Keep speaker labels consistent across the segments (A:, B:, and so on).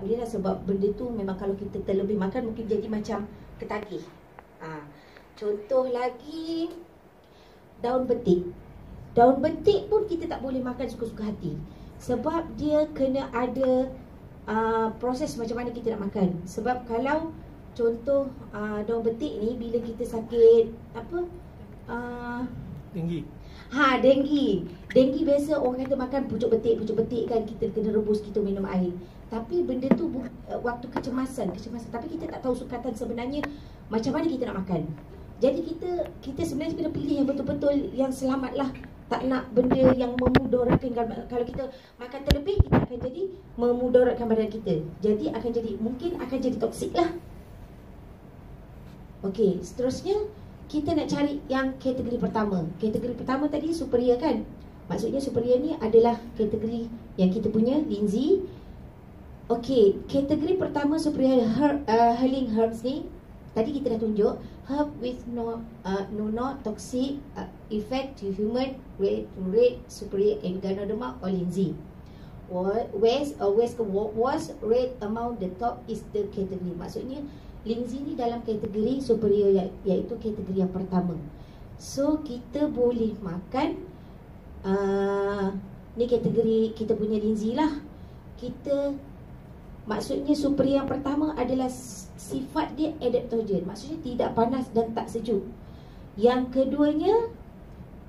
A: boleh lah, sebab benda tu memang kalau kita terlebih makan mungkin jadi macam ketagih. Contoh lagi, daun betik. Daun betik pun kita tak boleh makan suka-suka hati, sebab dia kena ada proses macam mana kita nak makan. Sebab kalau contoh daun betik ni, bila kita sakit
B: Denggi.
A: Denggi biasa orang kata makan pucuk betik kan, kita kena rebus, kita minum air. Tapi benda tu waktu kecemasan. Tapi kita tak tahu sukatan sebenarnya macam mana kita nak makan. Jadi kita sebenarnya kena pilih yang betul-betul yang selamat lah. Tak nak benda yang memudaratkan. Kalau kita makan terlebih, kita akan jadi memudaratkan badan kita. Jadi mungkin akan jadi toksik lah. Okey, seterusnya kita nak cari yang kategori pertama. Kategori pertama tadi superior kan? Maksudnya superior ni adalah kategori yang kita punya linzi. Okey, kategori pertama superior healing herbs ni, tadi kita dah tunjuk herb with no toxic effect to human, rate superior Ganoderma or linzi. Was rate among the top is the category. Maksudnya linzi ni dalam kategori superior, iaitu kategori yang pertama. So kita boleh makan ni kategori kita punya linzi lah. Maksudnya superior yang pertama adalah sifat dia adaptogen, maksudnya tidak panas dan tak sejuk. Yang keduanya,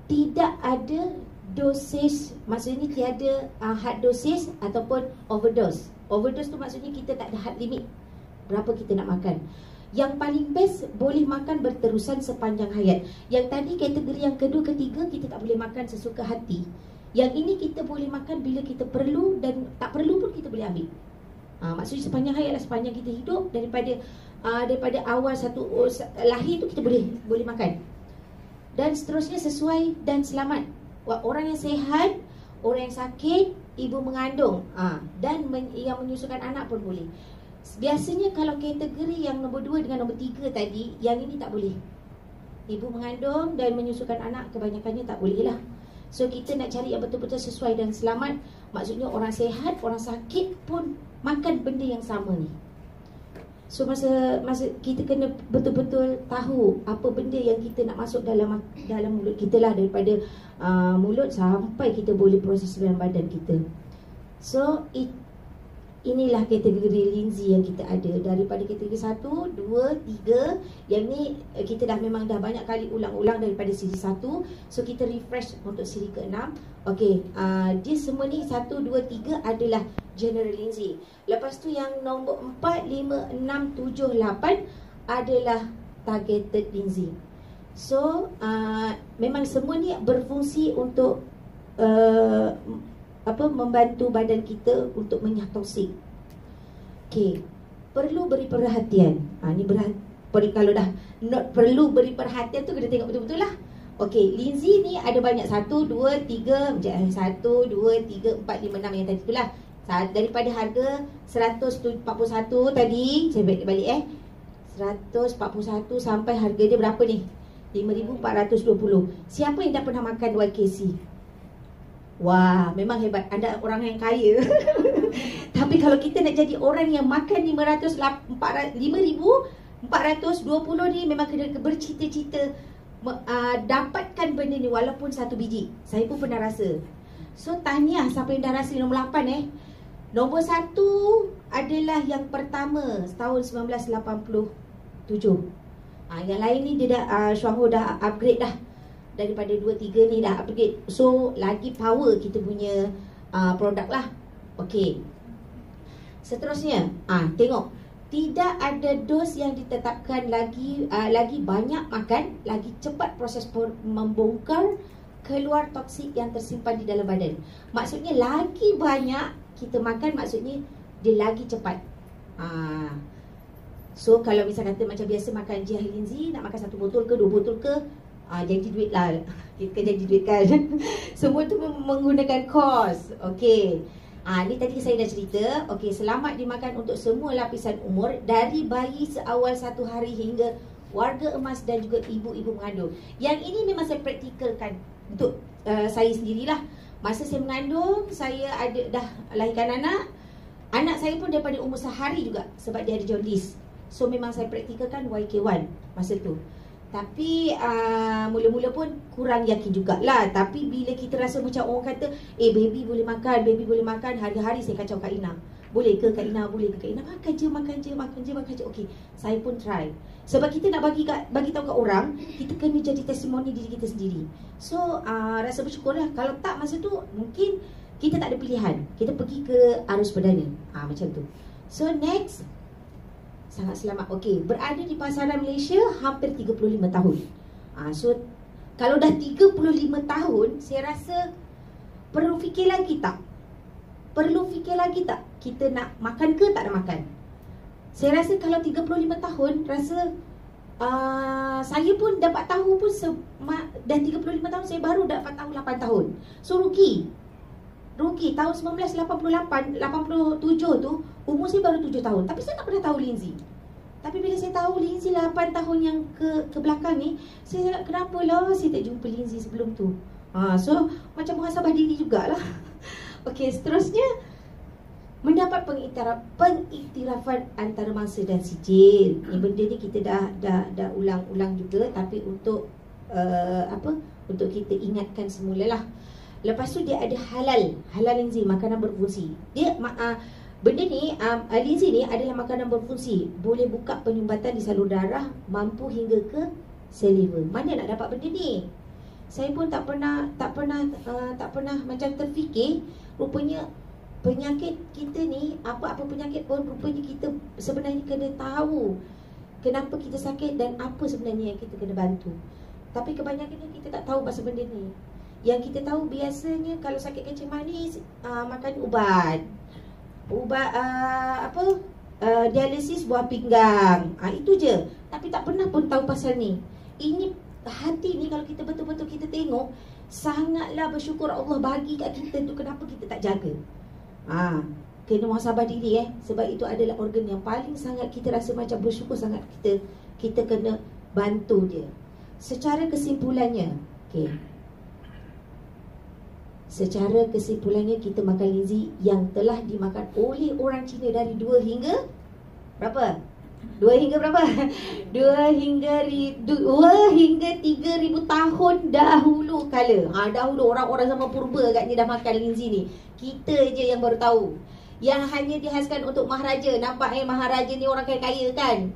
A: tidak ada dosis, maksudnya tiada hard dosis ataupun overdose. Overdose tu maksudnya kita tak ada hard limit berapa kita nak makan. Yang paling best, boleh makan berterusan sepanjang hayat. Yang tadi kategori yang kedua, ketiga, kita tak boleh makan sesuka hati. Yang ini kita boleh makan bila kita perlu, dan tak perlu pun kita boleh ambil. Maksudnya sepanjang hayat lah, sepanjang kita hidup, daripada awal lahir tu kita boleh makan. Dan seterusnya sesuai dan selamat. Orang yang sihat, orang yang sakit, ibu mengandung, dan yang menyusukan anak pun boleh. Biasanya kalau kategori yang nombor 2 dengan nombor 3 tadi, yang ini tak boleh. Ibu mengandung dan menyusukan anak, kebanyakannya tak boleh lah. So kita nak cari yang betul-betul sesuai dan selamat. Maksudnya orang sihat, orang sakit pun makan benda yang sama ni. So masa kita kena betul-betul tahu apa benda yang kita nak masuk dalam mulut kita lah, daripada mulut sampai kita boleh proses dalam badan kita. So inilah kategori linzi yang kita ada. Daripada kategori 1, 2, 3, yang ni kita memang dah banyak kali ulang-ulang daripada siri 1. So kita refresh untuk siri ke-6. Okey, dia semua ni 1, 2, 3 adalah general linzi. Lepas tu yang nombor 4, 5, 6, 7, 8 adalah targeted linzi. So memang semua ni berfungsi untuk membantu badan kita untuk menyah toksik. Okey, perlu beri perhatian. Kalau dah not perlu beri perhatian tu kena tengok betul-betul lah. Okey, linzi ni ada banyak, 1, 2, 3, 1, 2, 3, 4, 5, 6 yang tadi tu lah. Daripada harga 141 tadi, saya balik 141 sampai harga dia berapa ni? 5,420. Siapa yang dah pernah makan YKC? Wah, memang hebat. Anda orang yang kaya. Tapi kalau kita nak jadi orang yang makan 5,420 ni, memang kena bercita-cita dapatkan benda ni walaupun 1 biji. Saya pun pernah rasa. So tahniah siapa yang dah rasa nombor 8 Nombor 1 adalah yang pertama tahun 1987. Yang lain ni dia dah Syuanghou dah upgrade dah. Daripada 2, 3 ni dah upgrade. So lagi power kita punya produk lah. Okey, seterusnya tengok, tidak ada dos yang ditetapkan. Lagi banyak makan, lagi cepat proses membongkar keluar toksik yang tersimpan di dalam badan. Maksudnya lagi banyak kita makan, maksudnya dia lagi cepat. So kalau misal kata macam biasa makan Jia Linzi, nak makan 1 botol ke 2 botol ke, jadi duit lah. Kita jadi duit kan. Semua tu menggunakan kos. Okey, ni tadi saya dah cerita. Okey, selamat dimakan untuk semua lapisan umur, dari bayi seawal 1 hari hingga warga emas dan juga ibu-ibu mengandung. Yang ini memang saya praktikalkan untuk saya sendirilah. Masa saya mengandung, saya dah lahirkan anak. Anak saya pun daripada umur sehari juga, sebab dia ada jaundice. So memang saya praktikalkan YK1 masa tu. Tapi mula-mula pun kurang yakin jugalah. Tapi bila kita rasa macam orang kata, baby boleh makan, hari-hari saya kacau Kak Ina. Boleh ke Kak Ina? Boleh ke Kak Ina? Makan je. Okey, saya pun try. Sebab kita nak bagi tahu kat orang, kita kena jadi testimoni diri kita sendiri. So rasa bersyukurlah. Kalau tak masa tu, mungkin kita tak ada pilihan. Kita pergi ke arus perdana. Macam tu. So next, sangat selamat. Okey, berada di pasaran Malaysia hampir 35 tahun. So kalau dah 35 tahun, saya rasa perlu fikir lagi tak? Kita nak makan ke tak nak makan? Saya rasa kalau 35 tahun, rasa saya pun dapat tahu pun dah 35 tahun, saya baru dapat tahu 8 tahun. So rugi tahun 1987 tu, umur saya baru 7 tahun. Tapi saya tak pernah tahu Lindsay. Tapi bila saya tahu Lindsay 8 tahun yang ke belakang ni, saya cakap kenapa lah saya tak jumpa Lindsay sebelum tu. So macam muhasabah diri jugalah. Okey, seterusnya, mendapat pengiktirafan antarabangsa dan sijil. Ni benda ni kita dah ulang-ulang juga, tapi untuk untuk kita ingatkan semulalah. Lepas tu dia ada halal Lindsay, makanan berfungsi. Dia benda ni Lindsay ni adalah makanan berfungsi, boleh buka penyumbatan di salur darah, mampu hingga ke sel liver. Mana nak dapat benda ni? Saya pun tak pernah macam terfikir. Rupanya penyakit kita ni, apa-apa penyakit pun, rupanya kita sebenarnya kena tahu kenapa kita sakit dan apa sebenarnya yang kita kena bantu. Tapi kebanyakannya kita tak tahu pasal benda ni. Yang kita tahu biasanya kalau sakit kencing manis, makan ubat dialisis buah pinggang, itu je. Tapi tak pernah pun tahu pasal ni. Ini hati ni kalau kita betul-betul kita tengok, sangatlah bersyukur Allah bagi kat kita tu. Kenapa kita tak jaga? Kena muhasabah diri sebab itu adalah organ yang paling sangat kita rasa macam bersyukur sangat kita kena bantu dia. Secara kesimpulannya, kita makan Lindsay yang telah dimakan oleh orang Cina dari 2 hingga berapa? 2 hingga 3,000 tahun dahulu kala. Dahulu orang-orang zaman purba agaknya dah makan Lindsay ni. Kita je yang baru tahu. Yang hanya dihaskan untuk maharaja. Nampak maharaja ni orang kaya-kaya kan?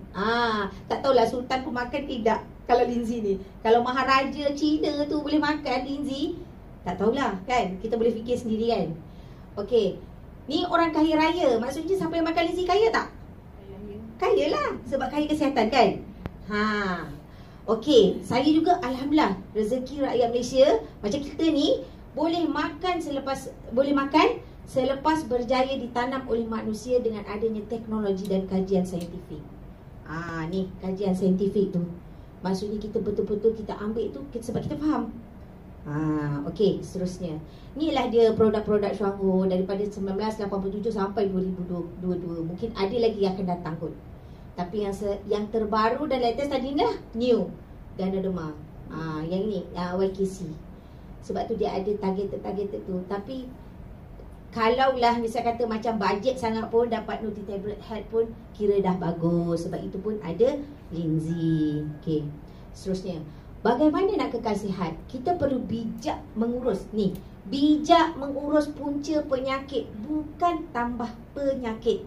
A: Tak tahulah sultan pun makan tidak kalau Lindsay ni. Kalau maharaja Cina tu boleh makan Lindsay, tak tahulah kan? Kita boleh fikir sendiri kan? Okey, ni orang kaya raya. Maksudnya siapa yang makan Lindsay kaya tak? Kaya lah, sebab kaya kesihatan kan? Okey, saya juga alhamdulillah rezeki rakyat Malaysia macam kita ni boleh makan selepas berjaya ditanam oleh manusia dengan adanya teknologi dan kajian saintifik. Ni kajian saintifik tu. Maksudnya kita betul-betul kita ambil tu sebab kita faham. Okey, seterusnya. Inilah dia produk-produk Shuangho daripada 1987 sampai 2022. Mungkin ada lagi yang akan datang kot. Tapi yang terbaru dan latest tadi ni lah new Ganoderma. Yang ni YKC. Sebab tu dia ada target tu. Tapi kalaulah misal kata macam bajet sangat pun, dapat Nutri Tablet Health pun kira dah bagus. Sebab itu pun ada Lindsay. Okey, seterusnya, bagaimana nak kekal sihat? Kita perlu bijak mengurus punca penyakit, bukan tambah penyakit.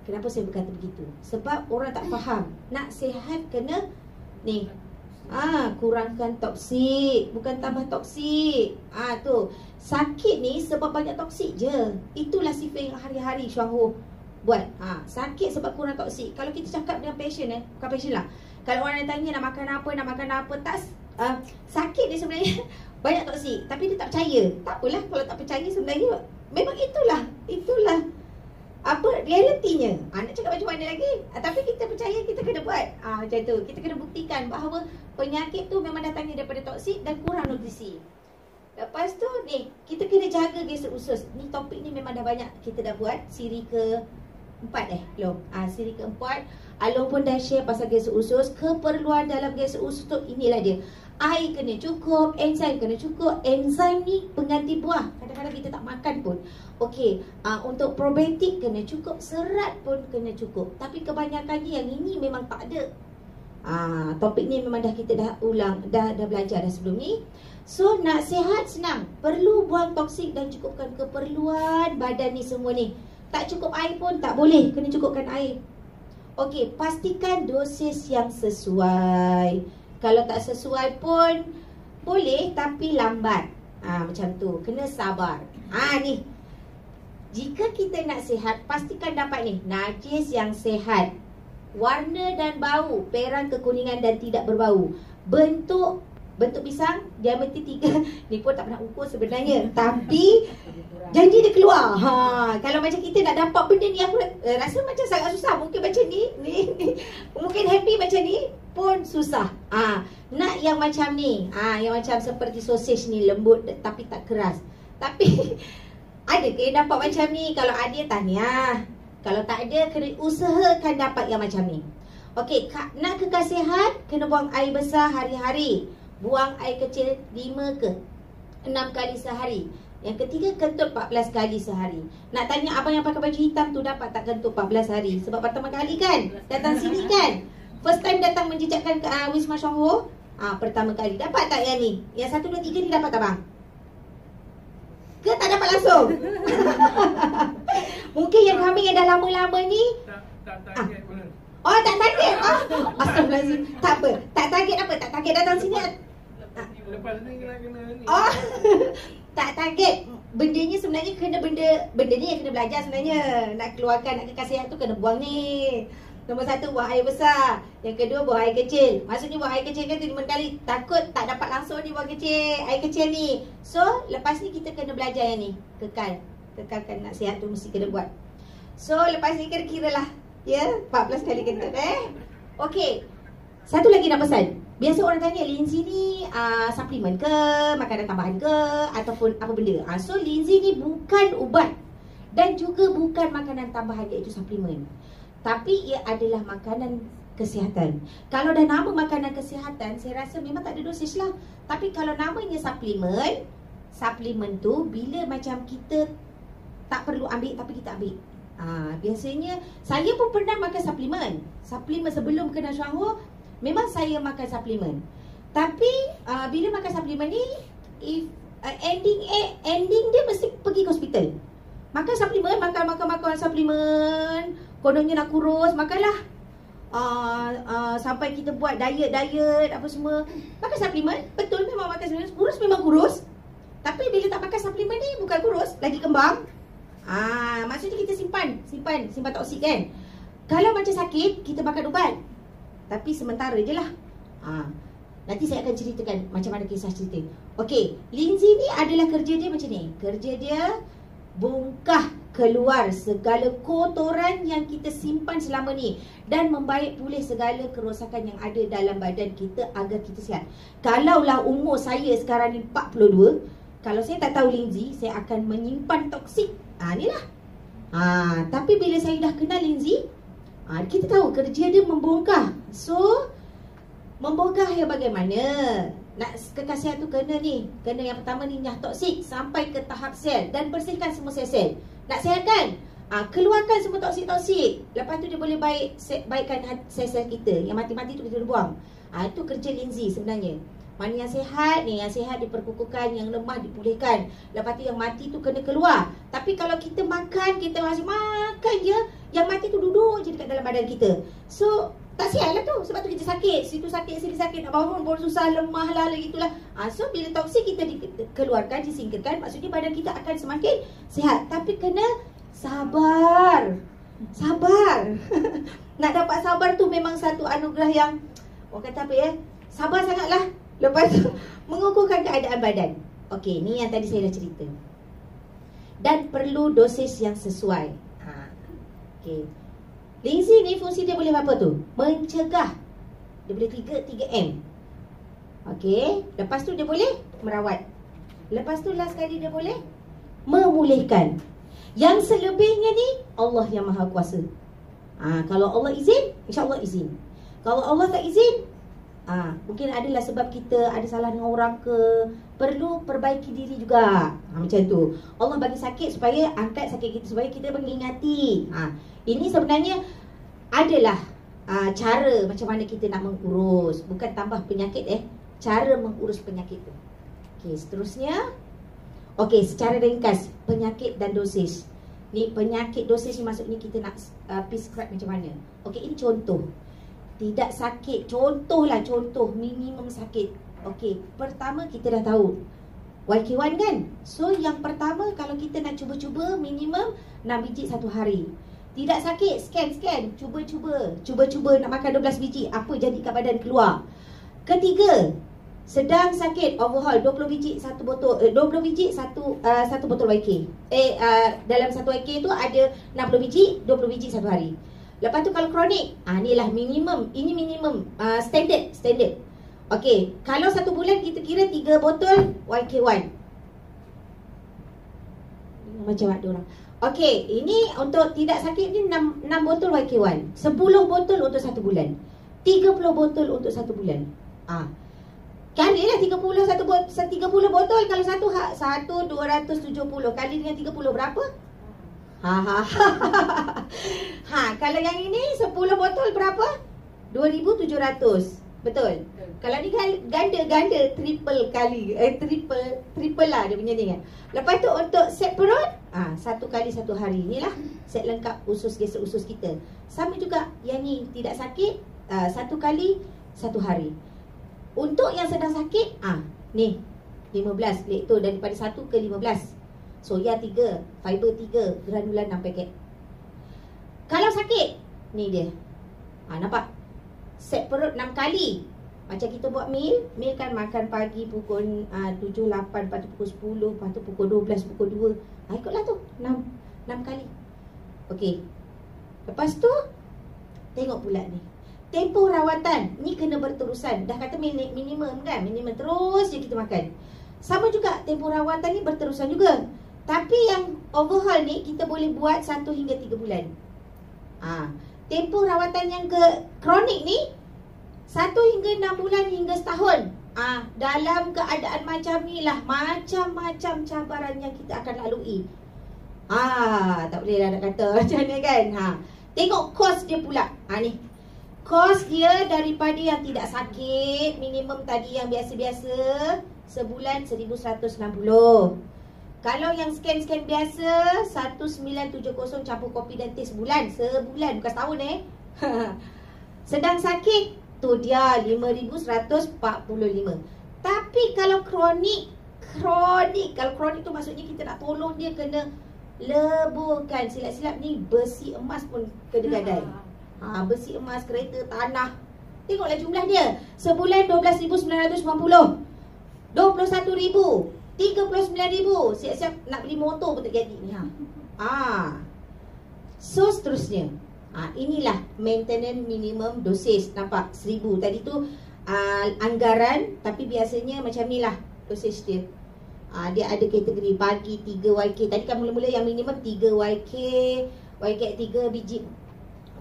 A: Kenapa saya berkata begitu? Sebab orang tak faham. Nak sihat kena ni, kurangkan toksik, bukan tambah toksik. Tu sakit ni sebab banyak toksik je. Itulah sifat yang hari-hari Shuangho buat. Sakit sebab kurang toksik. Kalau kita cakap dengan patient bukan patient lah, kalau orang tanya nak makan apa, tak sakit dia sebenarnya banyak toksik, tapi dia tak percaya. Tak apalah kalau tak percaya, sebenarnya memang itulah apa realitinya. Nak cakap macam mana lagi? Tapi kita percaya, kita kena buat. Macam tu. Kita kena buktikan bahawa penyakit tu memang datangnya daripada toksik dan kurang nutrisi. Lepas tu ni, kita kena jaga gesek usus. Ni topik ni memang dah banyak kita dah buat. Siri ke-4 belum. Siri ke-4 Along pun dah share pasal gesek usus. Keperluan dalam gesek usus tu inilah dia. Air kena cukup, enzim kena cukup. Enzim ni pengganti buah. Kadang-kadang kita tak makan pun. Okey, untuk probiotik kena cukup, serat pun kena cukup. Tapi kebanyakannya yang ini memang tak ada. Topik ni memang kita dah ulang, dah belajar dah sebelum ni. So nak sihat senang, perlu buang toksik dan cukupkan keperluan badan ni semua ni. Tak cukup air pun tak boleh, kena cukupkan air. Okey, pastikan dosis yang sesuai. Kalau tak sesuai pun boleh, tapi lambat. Macam tu, kena sabar. Ni, jika kita nak sihat, pastikan dapat ni najis yang sihat, warna dan bau perang, kekuningan dan tidak berbau. Bentuk pisang diameter 3. Ni pun tak pernah ukur sebenarnya, tapi janji dia keluar. Kalau macam kita nak dapat benda ni, aku rasa macam sangat susah. Mungkin macam ni mungkin happy macam ni pun susah. Nak yang macam ni, yang macam seperti sosis ni, lembut tapi tak keras. Tapi ada ke yang dapat macam ni? Kalau ada, tahniah. Kalau tak ada, kena usahakan dapat yang macam ni. Okey, nak kekal sihat, kena buang air besar hari-hari. Buang air kecil 5 ke 6 kali sehari. Yang ketiga, kentut 14 kali sehari. Nak tanya abang yang pakai baju hitam tu dapat tak kentut 14 hari? Sebab pertama kali kan datang sini kan, first time datang menjejakkan ke Wisma Syahor. Pertama kali. Dapat tak yang ni? Yang 1, 2, 3 ni dapat tak bang? Ke tak dapat langsung? Mungkin yang kami yang dah lama-lama ni tak target pun. Tak target. Astagfirullahaladzim. Tak apa. Tak target apa? Tak target datang sini.
B: Lepas ni kena ni.
A: Tak target. Bendanya sebenarnya kena benda ni yang kena belajar sebenarnya. Nak keluarkan, nak kekal sihat tu kena buang ni. Nombor 1, buang air besar. Yang kedua, buang air kecil. Maksudnya buang air kecil kan 5 kali. Takut tak dapat langsung ni buang kecil, air kecil ni. So, lepas ni kita kena belajar yang ni. Kekalkan nak sihat tu mesti kena buat. So, lepas ni kira-kira lah. 14 kali kentut Okey. Satu lagi nak pesan. Biasa orang tanya, Linzy ni suplemen ke, makanan tambahan ke, ataupun apa benda. So, Linzy ni bukan ubat dan juga bukan makanan tambahan, iaitu suplemen. Tapi ia adalah makanan kesihatan. Kalau dah nama makanan kesihatan, saya rasa memang tak ada dosis lah. Tapi kalau namanya suplemen tu bila macam kita tak perlu ambil tapi kita ambil. Biasanya saya pun pernah makan suplemen sebelum kena Syahor. Memang saya makan suplemen. Tapi bila makan suplemen ni, ending dia mesti pergi ke hospital. Makan suplemen, makan suplemen. Kononnya nak kurus, makanlah. Sampai kita buat diet apa semua, makan suplemen. Betul, memang makan suplemen. Kurus memang kurus. Tapi bila tak makan suplemen ni, bukan kurus, lagi kembang. Maksudnya kita simpan toksik kan. Kalau macam sakit, kita makan ubat, tapi sementara je lah. Nanti saya akan ceritakan macam mana kisah cerita. Okey, Linzy ni adalah kerja dia macam ni. Kerja dia bongkah keluar segala kotoran yang kita simpan selama ni dan membaik pulih segala kerosakan yang ada dalam badan kita agar kita sihat. Kalaulah umur saya sekarang ni 42, kalau saya tak tahu Linzy, saya akan menyimpan toksik. Inilah. Tapi bila saya dah kenal Linzy, kita tahu kerja dia membongkah. So, membongkah yang bagaimana? Nak kekal sihat tu kena yang pertama ni, nyah toksik sampai ke tahap sel dan bersihkan semua sel-sel. Nak sihatkan, keluarkan semua toksik-toksik. Lepas tu dia boleh baikkan sel-sel kita. Yang mati-mati tu kita buang. Itu kerja Linzy sebenarnya. Mana yang sihat ni, yang sihat diperkukuhkan, yang lemah dipulihkan. Lepas tu yang mati tu kena keluar. Tapi kalau kita makan, kita masih makan je, yang mati tu duduk je dekat dalam badan kita. So, tak sihat lah tu. Sebab tu kita sakit. Situ sakit, sini sakit, nak bangun pun susah, lemah lah, gitulah. So, bila toksik kita dikeluarkan, disingkirkan, maksudnya badan kita akan semakin sihat. Tapi kena sabar. Nak dapat sabar tu memang satu anugerah yang, orang kata apa sabar sangatlah. Lepas tu, mengukurkan keadaan badan. Okey, ni yang tadi saya dah cerita. Dan perlu dosis yang sesuai. Okey. Linzy ni fungsi dia boleh apa tu? Mencegah. Dia boleh 3M. Okey. Lepas tu dia boleh merawat. Lepas tu last kali dia boleh memulihkan. Yang selebihnya ni Allah yang Maha Kuasa. Kalau Allah izin, insya-Allah izin. Kalau Allah tak izin, Mungkin adalah sebab kita ada salah dengan orang ke, perlu perbaiki diri juga. Macam tu. Allah bagi sakit supaya angkat sakit kita, supaya kita mengingati. Ini sebenarnya adalah cara macam mana kita nak mengurus, bukan tambah penyakit cara mengurus penyakit tu. Okey, seterusnya. Okey, secara ringkas penyakit dan dosis. Ni penyakit dosis ni maksudnya kita nak prescribe macam mana. Okey, ini contoh. Tidak sakit, contoh minimum sakit. Okey, pertama kita dah tahu YK1 kan. So yang pertama kalau kita nak cuba-cuba minimum 6 biji satu hari. Tidak sakit, scan, cuba-cuba nak makan 12 biji, apa jadi kat badan keluar. Ketiga, sedang sakit, overhaul 20 biji satu botol, 20 biji satu botol YK. Dalam satu YK tu ada 60 biji, 20 biji satu hari. Lepas tu kalau kronik, inilah minimum. Ini minimum, standard. Okey, kalau satu bulan kita kira 3 botol YK1. Macam ada orang. Okey, ini untuk tidak sakit ni 6 botol YK1. 10 botol untuk satu bulan. 30 botol untuk satu bulan. Kalilah 30 botol. Kalau satu 270 kali dengan 30 berapa? Kalau yang ini 10 botol berapa? 2,700. Betul. Kalau ni ganda triple kali, triple lah dia punya ni kan. Lepas tu untuk set perut, satu kali satu hari. Inilah set lengkap usus gesek usus kita. Sama juga yang ni tidak sakit, satu kali satu hari. Untuk yang sedang sakit, ni 15 lekto daripada 1 ke 15. Soya 3, fiber 3, granulan 6 paket. Kalau sakit, ni dia. Nampak? Set perut 6 kali. Macam kita buat meal kan makan pagi pukul 7, 8, lepas tu pukul 10, lepas tu pukul 12, pukul 2. Ikutlah tu, 6 kali. Okey. Lepas tu, tengok pula ni. Tempoh rawatan, ni kena berterusan. Dah kata minimum kan? Minimum terus je kita makan. Sama juga, tempoh rawatan ni berterusan juga. Tapi yang overhaul ni kita boleh buat 1 hingga 3 bulan. Tempoh rawatan yang ke kronik ni 1 hingga 6 bulan hingga setahun. Dalam keadaan macam ni lah, macam-macam cabaran yang kita akan lalui. Tak boleh lah nak kata macam ni kan. Tengok kos dia pula. Ni kos dia daripada yang tidak sakit, minimum tadi yang biasa-biasa, sebulan 1,160. Kalau yang scan-scan biasa 1,970 campur kopi dan teh sebulan, bukan setahun Sedang sakit tu dia 5,145. Tapi kalau kronik, kalau kronik tu maksudnya kita nak tolong dia kena leburkan. Silap-silap ni besi emas pun kena gadai. Besi emas, kereta, tanah. Tengoklah jumlah dia. Sebulan 12,990. 21,000. 39,000. Siap-siap nak beli motor pun tak jadi ni. So seterusnya. Inilah maintenance minimum dosis. Nampak 1,000. Tadi tu anggaran, tapi biasanya macam ni lah dosis dia. Dia ada kategori pagi 3 YK. Tadi kan mula-mula yang minimum 3 YK, YK 3 biji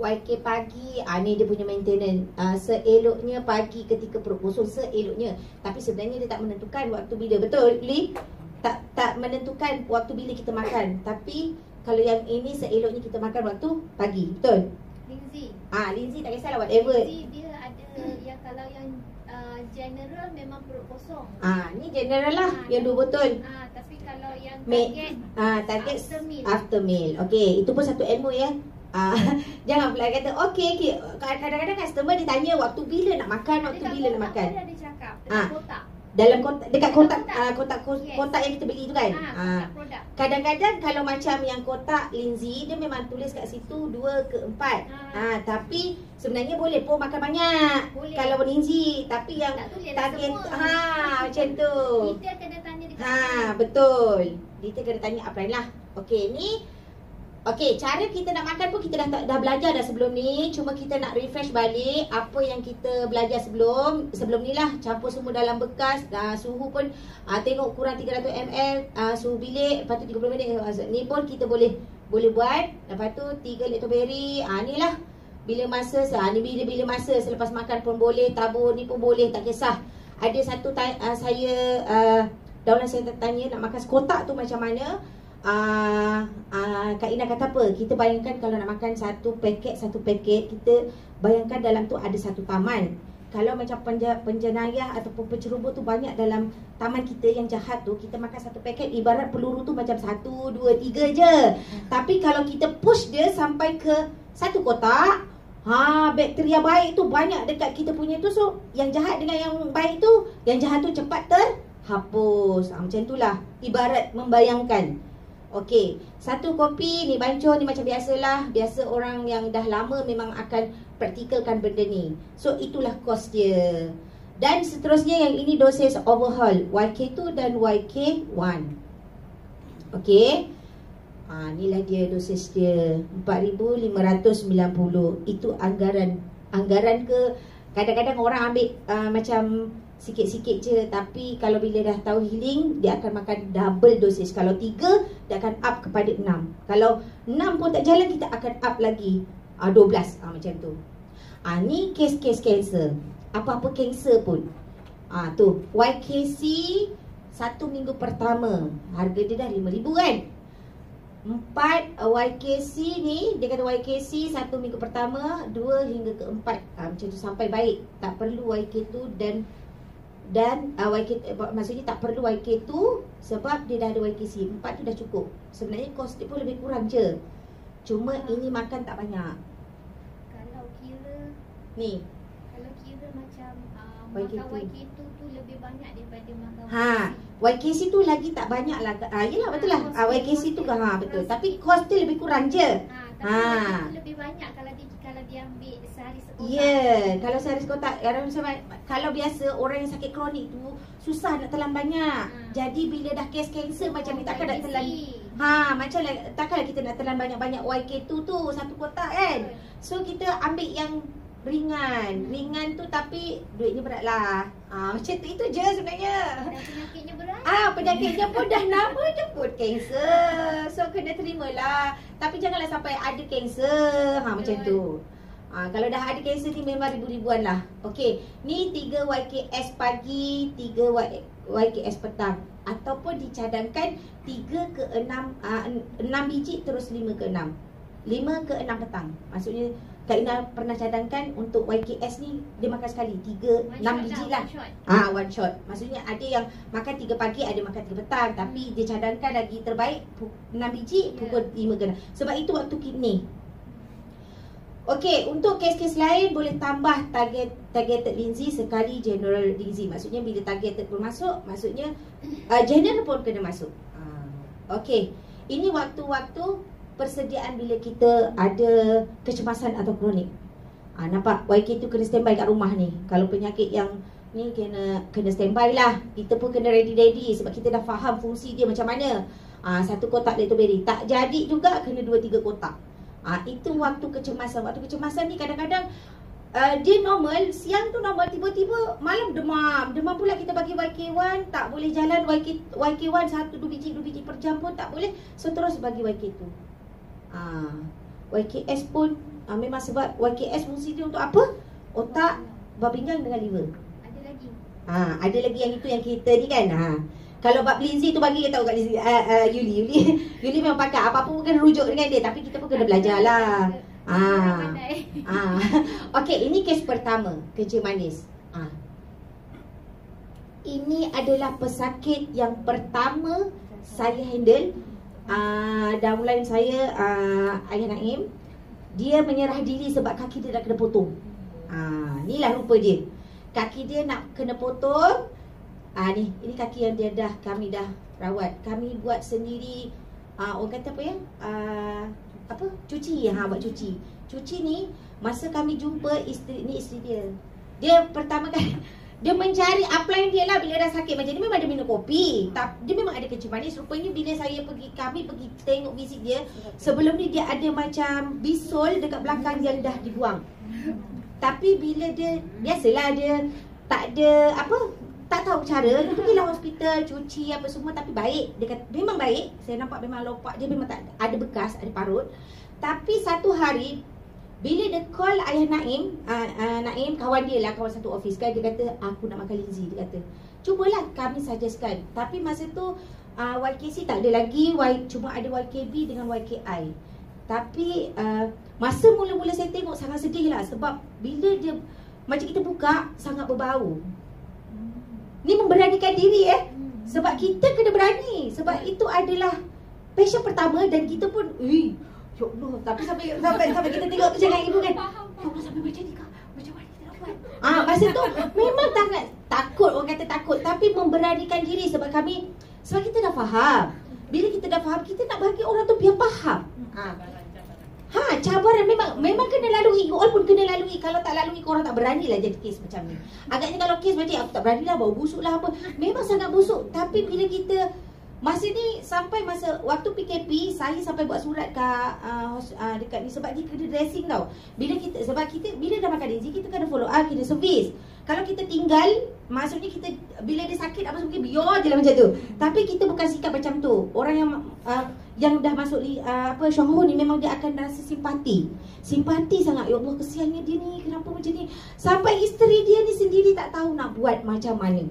A: YK pagi. Ni dia punya maintenance. Seeloknya pagi ketika perut kosong, seeloknya. Tapi sebenarnya dia tak menentukan waktu bila. Betul, Li? Tak menentukan waktu bila kita makan. Tapi kalau yang ini seeloknya kita makan waktu pagi. Betul?
C: Lindsay.
A: Lindsay tak kisahlah, whatever.
C: Lindsay dia ada yang kalau yang general memang perut kosong.
A: Ni general lah, yang 2 botol.
C: Tapi kalau yang
A: target
C: after meal.
A: After meal. Okey, itu pun satu ilmu ya. Jangan pula kata okey, kadang-kadang customer dia tanya waktu bila nak makan, waktu bila nak makan.
C: Ada cakap dalam kotak.
A: Dalam kotak, dekat kotak
C: Yes.
A: kotak yang kita beli tu kan.
C: Produk.
A: Kadang-kadang kalau macam yang kotak Lindsay, dia memang tulis kat situ 2 ke 4. Tapi sebenarnya boleh pun makan banyak. Boleh. Kalau Lindsay, tapi yang target macam tu.
C: Kita kena tanya dekat
A: betul. Kita kena tanya upline lah. Okey, ni cara kita nak makan pun kita dah belajar dah sebelum ni. Cuma kita nak refresh balik apa yang kita belajar sebelum ni lah. Campur semua dalam bekas. Suhu pun tengok kurang 300 ml suhu bilik. Lepas tu 30 minit. Ni pun kita boleh buat. Lepas tu 3 lactoberi. Ni lah Bila masa ni bila masa selepas makan pun boleh, tabur ni pun boleh, tak kisah. Ada satu saya daulah saya tanya nak makan sekotak tu macam mana. Kak Ina kata apa? Kita bayangkan kalau nak makan satu paket, kita bayangkan dalam tu ada satu taman. Kalau macam penjenayah ataupun penceroboh tu banyak dalam taman kita yang jahat tu, kita makan satu paket ibarat peluru tu macam 1, 2, 3 je. Tapi kalau kita push dia sampai ke satu kotak, bakteria baik tu banyak dekat kita punya tu. So yang jahat dengan yang baik tu, yang jahat tu cepat terhapus. Macam itulah ibarat membayangkan. Okey, satu kopi ni bancur ni macam biasalah. Biasa orang yang dah lama memang akan praktikalkan benda ni. So itulah kos dia. Dan seterusnya yang ini dosis overhaul YK2 dan YK1. Okey. Inilah dia dosis dia 4,590. Itu anggaran ke. Kadang-kadang orang ambil macam sikit-sikit je. Tapi kalau bila dah tahu healing, dia akan makan double dosis. Kalau 3, dia akan up kepada 6. Kalau 6 pun tak jalan, kita akan up lagi 12. Macam tu. Ni kes-kes kanser. Apa-apa kanser pun. Tu YKC 1 minggu pertama, harga dia dah 5,000 kan. 4 YKC ni, dia kata YKC 1 minggu pertama, 2 hingga ke 4. Macam tu sampai baik. Tak perlu YK2 dan YK, maksudnya tak perlu YK2 sebab dia dah ada YKC. 4 tu dah cukup. Sebenarnya kos dia pun lebih kurang je. Cuma ini makan tak banyak.
C: Kalau kira macam makan YK2 tu lebih banyak daripada makan
A: YKC tu lagi tak banyak lah. Yelah betul lah. YKC tu betul. Tapi kos dia lebih kurang je.
C: Tapi lebih banyak kalau dia ambil sehari sekotak.
A: Kalau sehari sekotak. Kalau biasa orang yang sakit kronik tu susah nak telan banyak. Jadi bila dah kes kanser macam ni takkan nak telan. Macam takkanlah kita nak telan banyak-banyak YK2 tu satu kotak kan. So kita ambil yang ringan tu tapi duitnya berat lah. Macam tu, itu je sebenarnya.
C: Dan penyakitnya berat.
A: Penyakitnya pun dah nama je pun kanser. So kena terimalah. Tapi janganlah sampai ada kanser. Macam tu. Kalau dah ada kanser ni memang ribu-ribuan lah. Okey, ni 3 YKS pagi, 3 YKS petang. Ataupun dicadangkan 3 ke 6 biji terus 5 ke 6. 5 ke 6 petang. Maksudnya Kak Ina pernah cadangkan untuk YKS ni dia makan sekali 6 biji lah. One shot. Maksudnya ada yang makan 3 pagi, ada makan 3 petang. Tapi dia cadangkan lagi terbaik 6 biji pukul 5 ke 6. Sebab itu waktu kidney. Okey, untuk kes-kes lain boleh tambah targeted Lindsay sekali general Lindsay. Maksudnya bila targeted pun masuk, maksudnya general pun kena masuk. Okey, ini waktu-waktu persediaan bila kita ada kecemasan atau kronik. Nampak YK tu kena standby kat rumah ni. Kalau penyakit yang ni kena standby lah. Kita pun kena ready sebab kita dah faham fungsi dia macam mana. Satu kotak Lactoberi tak jadi juga kena 2-3 kotak. Itu waktu kecemasan. Waktu kecemasan ni kadang-kadang dia normal, siang tu normal, tiba-tiba malam demam pula kita bagi YK1, tak boleh jalan. YK1 1-2 biji per jam pun tak boleh. So terus bagi YK2. YKS pun memang sebab YKS fungsi dia untuk apa? Otak, bab pinggang dengan liver.
C: Ada lagi.
A: Ada lagi yang itu yang kita ni kan. Kalau bab Lindsay tu bagi tahu kat Lindsay, Yuli memang pakar. Apa-apa pun kena rujuk dengan dia. Tapi kita pun kena belajar lah. Okey, ini kes pertama, kerja manis. Ini adalah pesakit yang pertama saya handle. Downline saya Ayah Naim. Dia menyerah diri sebab kaki dia dah kena potong. Inilah rupa dia. Kaki dia nak kena potong. Ini kaki yang kami dah rawat. Kami buat sendiri. Orang kata apa ya? Cuci. Buat cuci. Cuci ni masa kami jumpa isteri dia. Dia pertama kali dia mencari upline dia lah bila dah sakit macam ni. Memang dia minum kopi. Dia memang ada kencing manis. Rupanya bila kami pergi tengok visit dia, sebelum ni dia ada macam bisul dekat belakang yang dah dibuang. Tapi bila dia, biasalah dia tak ada tak tahu cara. Dia pergilah hospital, cuci apa semua. Tapi baik. Dia kata memang baik. Saya nampak memang lopak dia memang tak ada bekas, ada parut. Tapi satu hari Bila dia call ayah Naim, Naim kawan dia lah, kawan satu office kan, dia kata aku nak makan Lindsay. Dia kata cubalah kami suggestkan. Tapi masa tu YKC tak ada lagi, cuma ada YKB dengan YKI. Tapi masa mula-mula saya tengok sangat sedih lah. Sebab bila dia macam kita buka, sangat berbau. Ni memberanikan diri sebab kita kena berani. Sebab itu adalah passion pertama. Dan kita pun ya Allah. Tapi sampai kita tengok tu jangan ibu kan, ya Allah sampai macam ni kak, macam mana kita nak buat. Masa tu memang sangat takut. Orang kata takut, tapi memberanikan diri. Sebab kita dah faham. Bila kita dah faham, kita nak bagi orang tu biar faham. Cabaran memang kena lalui. You all pun kena lalui. Kalau tak lalui, korang tak berani lah jadi kes macam ni. Agaknya kalau kes macam aku tak berani lah, bau busuk lah apa. Memang sangat busuk. Tapi bila kita masa ni, sampai masa waktu PKP, saya sampai buat surat dekat ni. Sebab dia kena dressing tau. Bila dah makan Lindsay, kita kena follow up, kena servis. Kalau kita tinggal, maksudnya kita bila dia sakit apa semua, biar je lah macam tu. Tapi kita bukan sikap macam tu. Orang yang dah masuk Syongho ni, memang dia akan rasa simpati sangat. Ya Allah, kesiannya dia ni, kenapa macam ni. Sampai isteri dia ni sendiri tak tahu nak buat macam mana.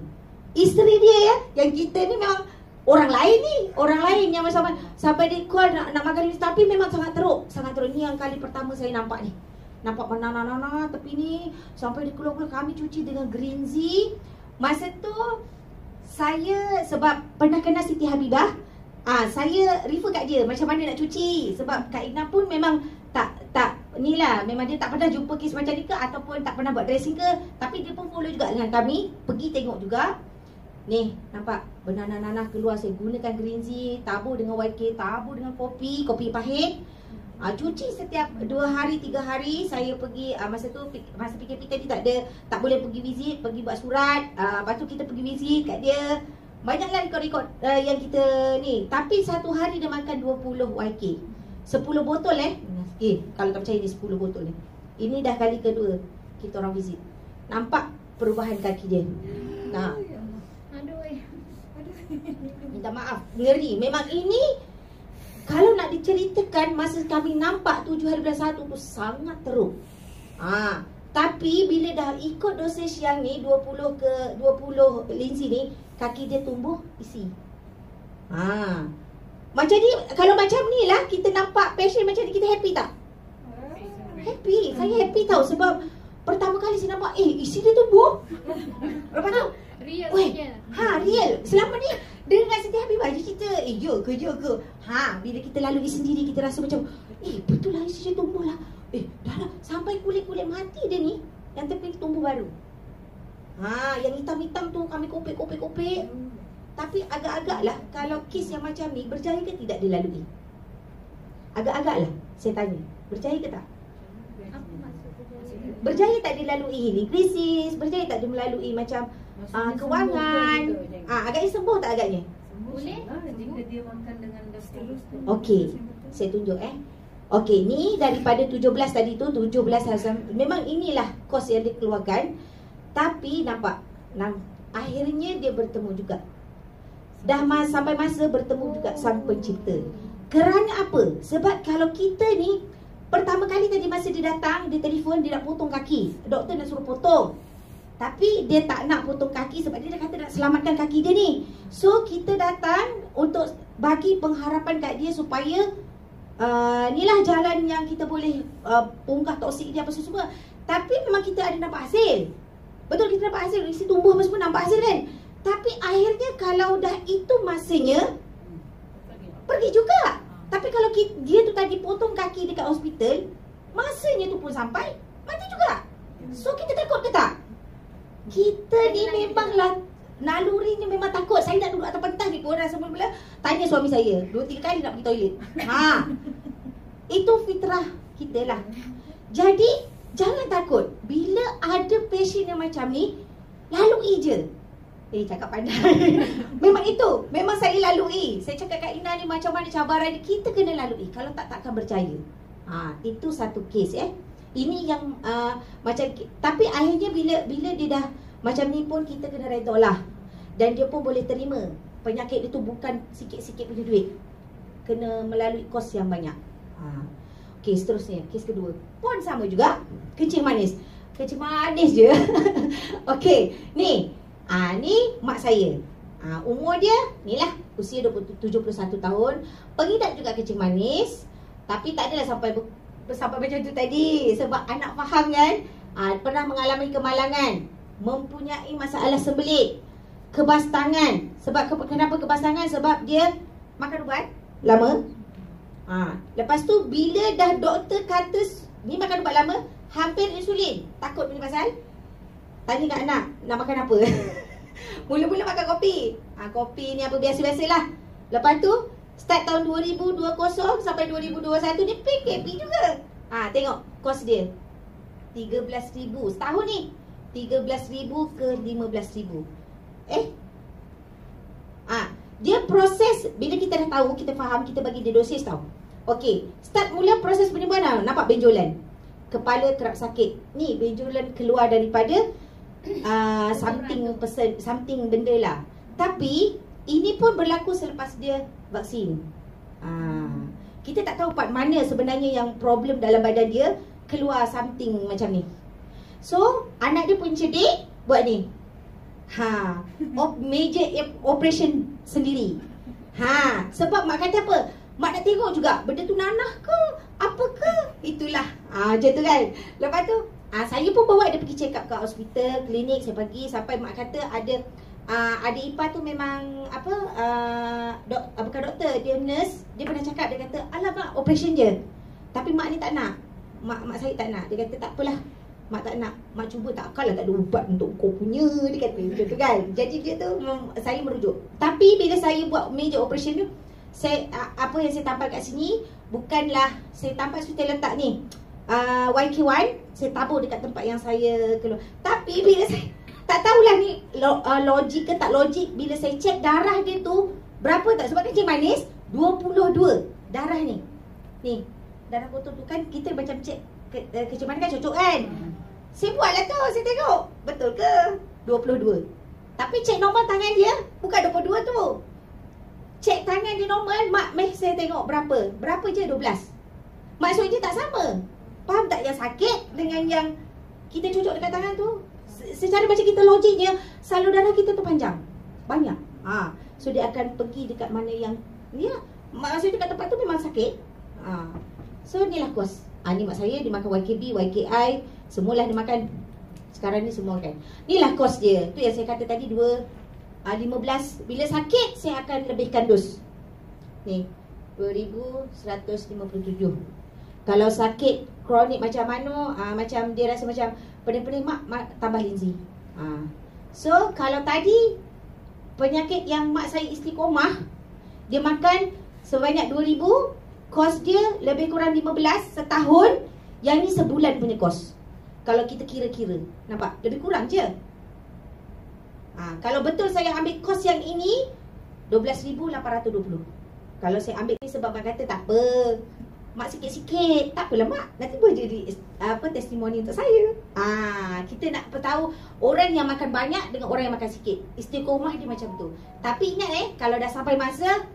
A: Isteri dia yang kita ni memang orang lain yang macam sampai dia call nak makan ni. Tapi memang sangat teruk. Ni yang kali pertama saya nampak ni. Nampak banana tepi ni. Sampai dia keluar kami cuci dengan Greenzy. Masa tu saya sebab pernah kenal Siti Habibah, saya refer kat dia macam mana nak cuci. Sebab Kak Ina pun memang tak ni lah, memang dia tak pernah jumpa kes macam ni ke, ataupun tak pernah buat dressing ke. Tapi dia pun follow juga dengan kami, pergi tengok juga. Ni nampak banana keluar, saya gunakan Greenzy, tabur dengan YK, tabur dengan kopi pahit. Cuci setiap 2 hari 3 hari. Saya pergi masa PKP tadi tak boleh pergi visit, pergi buat surat. Lepas tu kita pergi visit kat dia. Banyaklah rekod yang kita ni. Tapi satu hari dia makan 20 YK, 10 botol kalau tak percaya ni 10 botol ni. Ini dah kali kedua kita orang visit. Nampak perubahan kaki dia. Minta maaf, ngeri. Memang ini kalau nak diceritakan, masa kami nampak 7 hari bulan 1 tu sangat teruk. Tapi bila dah ikut dosage yang ni 20 Lindsay ni, kaki dia tumbuh isi. Macam ni, kalau macam ni lah kita nampak passion macam ni, kita happy tak? Happy. Saya happy tau. Sebab pertama kali saya nampak isi dia tumbuh. Lepas tu real. Selama ni dengan Siti Habibah je kita ya ke. Bila kita lalui sendiri, kita rasa macam betul lah isi dia tumbuh lah. Dah lah, sampai kulit-kulit mati dia ni yang tepi tumbuh baru. Yang hitam-hitam tu kami kopek. Tapi agak-agak lah, kalau kes yang macam ni berjaya ke tidak dilalui? Agak-agak lah saya tanya, berjaya ke tak? Berjaya tak dilalui healing crisis? Berjaya tak dia melalui macam kewangan? Agaknya sembuh tak agaknya?
C: Boleh.
D: Jika dia makan dengan
A: Okey, saya tunjuk Okey, ni daripada 17 tadi tu, 17 Hazam. Memang inilah kos yang dikeluarkan. Tapi nampak akhirnya dia bertemu juga. Dah sampai masa bertemu juga Sang Pencipta. Kerana apa? Sebab kalau kita ni pertama kali tadi masa dia datang, dia telefon, dia nak potong kaki. Doktor nak suruh potong. Tapi dia tak nak potong kaki sebab dia kata nak selamatkan kaki dia ni. So kita datang untuk bagi pengharapan kat dia supaya inilah jalan yang kita boleh bongkar toksik dia apa semua. Tapi memang kita ada nampak hasil. Betul, kita nampak hasil. Isi tumbuh apa semua, nampak hasil kan. Tapi akhirnya kalau dah itu masanya, pergi juga. Tapi kalau dia tu tadi potong kaki dekat hospital, masanya tu pun sampai, mati juga. So kita takut ke tak? Kita ni memanglah nalurinya memang takut. Saya nak duduk atas pentas ni pun rasa mula-mula tanya suami saya 2-3 kali nak pergi toilet. Itu fitrah kita lah. Jadi jangan takut. Bila ada passion yang macam ni, lalui je. Cakap pandai. Memang itu, memang saya lalui. Saya cakap kat Ina ni macam mana cabaran ni, kita kena lalui. Kalau tak, takkan berjaya. Itu satu kes Ini yang macam, tapi akhirnya bila dia dah macam ni pun kita kena redha lah. Dan dia pun boleh terima penyakit itu bukan sikit-sikit punya duit. Kena melalui kos yang banyak. Okey, seterusnya, kes kedua pun sama juga, kencing manis. Kencing manis je. Okey, ni ni mak saya. Umur dia ni lah, usia 71 tahun, pengidap juga kencing manis. Tapi tak adalah sampai macam tu tadi. Sebab anak faham kan, pernah mengalami kemalangan, mempunyai masalah sembelit, kebas tangan. Sebab kenapa kebas tangan? Sebab dia makan ubat lama. Lepas tu bila dah doktor kata ni makan ubat lama, hampir insulin, takut punya pasal, tanya kat anak nak makan apa. Mula-mula makan kopi. Kopi ni apa biasa-biasalah. Lepas tu start tahun 2020 sampai 2021 ni PKP juga. Tengok kos dia 13,000 setahun ni. 13,000 ke 15,000. Dia proses, bila kita dah tahu, kita faham, kita bagi dia dosis tau. Okey, start mula proses penyembuhan. Nampak benjolan, kepala kerap sakit. Ni benjolan keluar daripada something benda lah. Tapi ini pun berlaku selepas dia vaksin. Kita tak tahu part mana sebenarnya yang problem dalam badan dia, keluar something macam ni. So anak dia pun cerdik, buat ni. Major operation sendiri. Sebab mak kata apa? Mak nak tengok juga benda tu nanah ke apa ke. Itulah macam tu kan. Lepas tu saya pun bawa dia pergi check up kat hospital, klinik. Saya pergi sampai mak kata ada ipar tu memang bukan doktor, dia nurse. Dia pernah cakap, dia kata alamak operation je. Tapi mak ni tak nak. Mak saya tak nak. Dia kata tak apalah, mak tak nak. Mak cuba takkanlah tak ada ubat untuk kau punya. Dia kata macam tu kan. Jadi dia tu saya merujuk. Tapi bila saya buat major operation tu, apa yang saya tampal kat sini bukanlah saya tampal, saya letak ni YK1, saya tabur dekat tempat yang saya keluar. Tapi bila saya tak tahulah ni logik ke tak logik, bila saya cek darah dia tu berapa tak, sebab kencing manis 22 darah ni. Ni darah kotor tu kan, kita macam cek kencing manis kan cocok kan. Saya buatlah tu, saya tengok betul ke 22. Tapi cek normal tangan dia bukan 22 tu. Cek tangan dia normal, mak saya tengok berapa je 12. Maksudnya tak sama. Faham tak, yang sakit dengan yang kita cocok dekat tangan tu, secara macam kita logiknya, salur darah kita tu panjang, banyak. So dia akan pergi dekat mana yang ni lah. Maksudnya dekat tempat tu memang sakit. So ni lah kos. Ni mak saya, dia makan YKB, YKI, semualah dia makan. Sekarang ni semua kan. Ni lah kos dia. Tu yang saya kata tadi 15. Bila sakit saya akan lebihkan dos. Ni 2157. Kalau sakit kronik macam mana, macam dia rasa macam pening-pening, mak tambah linzi. So kalau tadi penyakit yang mak saya istiqomah, dia makan sebanyak 2,000, kos dia lebih kurang 15 setahun. Yang ni sebulan punya kos. Kalau kita kira-kira, nampak? Lebih kurang je. Kalau betul saya ambil kos yang ini 12,820. Kalau saya ambil ni sebab mak kata tak apa, mak sikit-sikit, tak apalah mak, nanti boleh jadi testimoni untuk saya. Kita nak tahu orang yang makan banyak dengan orang yang makan sikit, istiqomah dia macam tu. Tapi ingat kalau dah sampai masa,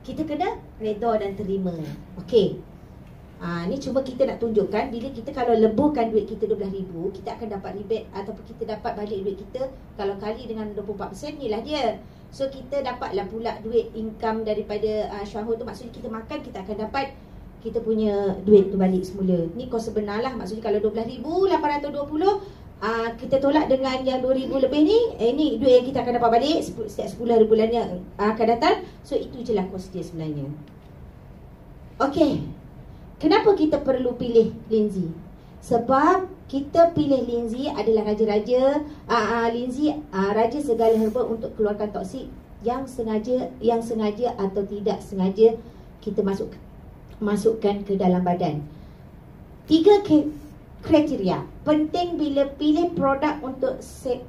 A: kita kena redha dan terima. Okey. Ni cuma kita nak tunjukkan, bila kita kalau lebuhkan duit kita 12,000, kita akan dapat rebate ataupun kita dapat balik duit kita. Kalau kali dengan 24%, ni lah dia. So kita dapatlah pula duit income daripada syahud tu. Maksudnya kita makan, kita akan dapat kita punya duit tu balik semula. Ni kos sebenar lah. Maksudnya kalau 12,820, kita tolak dengan yang 2,000 lebih ni, ni duit yang kita akan dapat balik setiap 10 hari bulan yang akan datang. So itu je lah kos dia sebenarnya. Okey. Kenapa kita perlu pilih linzi? Sebab kita pilih linzi adalah raja-raja. Linzi raja segala herba untuk keluarkan toksik yang sengaja atau tidak sengaja kita masukkan ke dalam badan. 3 kriteria penting bila pilih produk untuk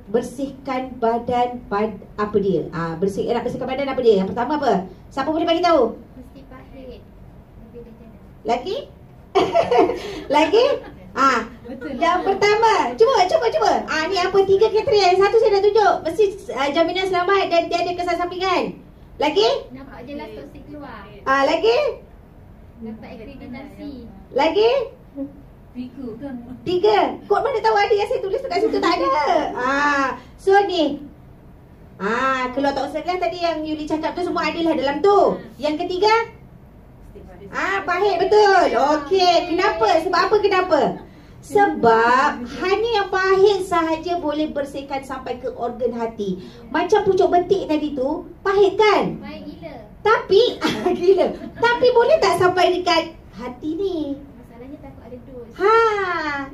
A: bersihkan badan. Apa dia? Nak bersihkan badan apa dia? Yang pertama apa? Siapa boleh bagi tahu?
C: Mesti pahit.
A: Lagi? Lagi? Yang pertama, cuba. Ni apa 3 kriteria. Yang satu saya dah tunjuk. Mesti jaminan selamat dan tiada kesan sampingan. Lagi?
C: Nampak jelas toksik keluar.
A: Lagi?
C: Dapat akreditasi.
A: Lagi?
D: 3 kan.
A: 3. Kod mana tahu ada yang saya tulis dekat situ? Tak ada. So ni. Kalau tak usah tadi yang Yuli cakap tu semua adalah dalam tu. Yang ketiga? Pahit betul. Okey, kenapa? Sebab apa kenapa? Sebab hanya yang pahit sahaja boleh bersihkan sampai ke organ hati. Macam pucuk betik tadi tu, pahit kan?
C: Baik gila.
A: Tapi gila. Tapi boleh tak sampai dekat hati ni?
C: Masalahnya takut ada dos.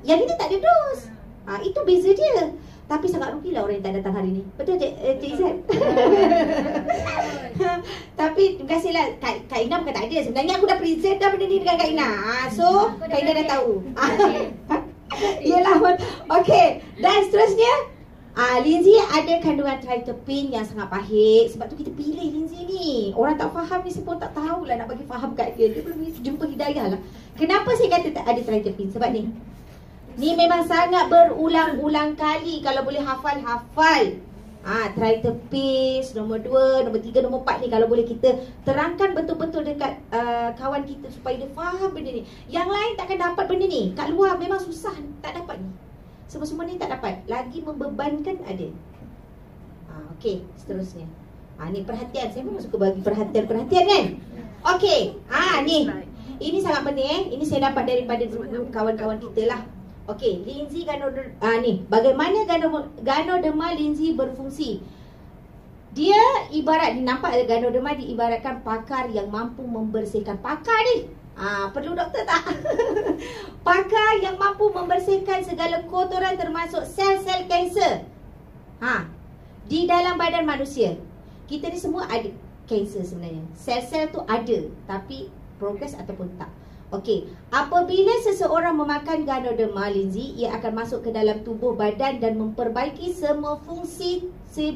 A: Yang ini tak ada dos. Itu beza dia. Tapi sangat rugilah orang yang tak datang hari ni. Betul Cik Izzat? Tapi terima kasihlah Kak Ina bukan tak ada. Sebenarnya aku dah present dah benda ni dengan Kak Ina. So Kak Ina dah tahu. Yelah. Okay. Dan seterusnya Lindsay ada kandungan tritipin yang sangat pahit. Sebab tu kita pilih Lindsay ni. Orang tak faham ni saya pun tak tahulah nak bagi faham kat dia. Dia belum jumpa hidayah lah. Kenapa saya kata tak ada tritipin? Sebab ni memang sangat berulang-ulang kali. Kalau boleh hafal. Tritipin nombor 2, nombor 3, nombor 4 ni kalau boleh kita terangkan betul-betul dekat kawan kita supaya dia faham benda ni. Yang lain takkan dapat benda ni. Kat luar memang susah tak dapat ni. Semua-semua ni tak dapat. Lagi membebankan ada. Okey, seterusnya. Ni perhatian. Saya memang suka bagi perhatian kan. Okey. Ni. Ini sangat penting Ini saya dapat daripada kawan-kawan kita lah. Okey, Lindsay Ganoderma. Ni, bagaimana Ganoderma Lindsay berfungsi? Dia ibarat, nampak Ganoderma diibaratkan pakar yang mampu membersihkan. Pakar ni perlu doktor tak? Pakar yang mampu membersihkan segala kotoran termasuk sel-sel kanser di dalam badan manusia. Kita ni semua ada kanser sebenarnya. Sel-sel tu ada, tapi progres ataupun tak. Okey, apabila seseorang memakan Ganoderma Lindsay, ia akan masuk ke dalam tubuh badan dan memperbaiki semua fungsi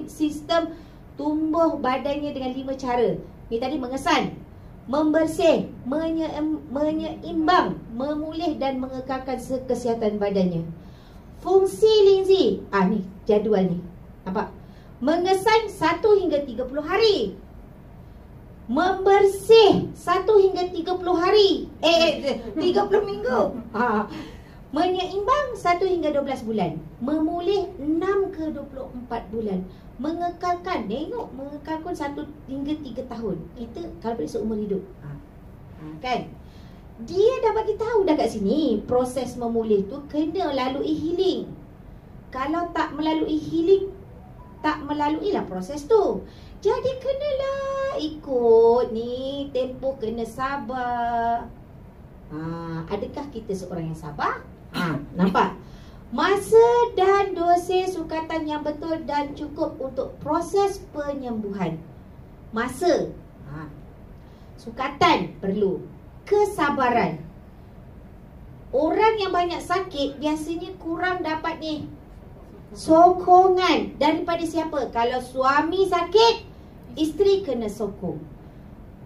A: sistem tumbuh badannya dengan 5 cara. Ni tadi mengesan, membersih, menyeimbang, memulih dan mengekalkan kesihatan badannya. Fungsi Lindsay, ni jadual ni. Nampak? Mengesan 1 hingga 30 hari. Membersih 1 hingga 30 hari 30 minggu Menyeimbang 1 hingga 12 bulan. Memulih 6 ke 24 bulan. Mengekalkan, mengekalkan 1 hingga 3 tahun. Kita kalau boleh seumur hidup. Kan? Dia dah bagi tahu dah kat sini, proses memulih tu kena lalui healing. Kalau tak melalui healing, tak melaluilah proses tu. Jadi kenalah ikut ni, tempoh kena sabar. Adakah kita seorang yang sabar? Nampak? Masa dan dosis sukatan yang betul dan cukup untuk proses penyembuhan. Masa, sukatan perlu. Kesabaran. Orang yang banyak sakit biasanya kurang dapat ni sokongan daripada siapa? Kalau suami sakit, isteri kena sokong.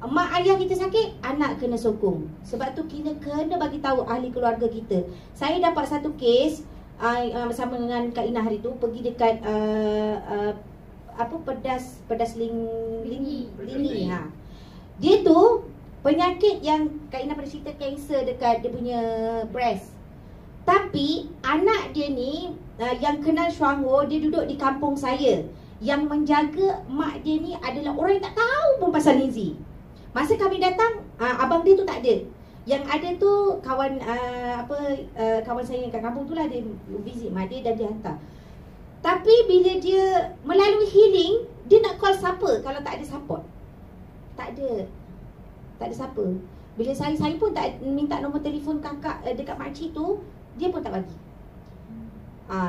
A: Mak ayah kita sakit, anak kena sokong. Sebab tu kita kena bagi tahu ahli keluarga kita. Saya dapat satu kes bersama dengan Kak Ina hari tu, pergi dekat pedas lingi. Dia tu penyakit yang Kak Ina pernah cerita, kanser dekat dia punya breast. Tapi anak dia ni yang kenal Shuangwo, dia duduk di kampung saya. Yang menjaga mak dia ni adalah orang yang tak tahu pun pasal Lindsay. Masa kami datang, abang dia tu tak ada. Yang ada tu kawan kawan saya yang kat kampung tu lah, dia visit mak dia dan dia hantar. Tapi bila dia melalui healing, dia nak call siapa kalau tak ada support? Tak ada siapa. Bila saya pun tak minta nombor telefon kakak dekat makcik tu, dia pun tak bagi.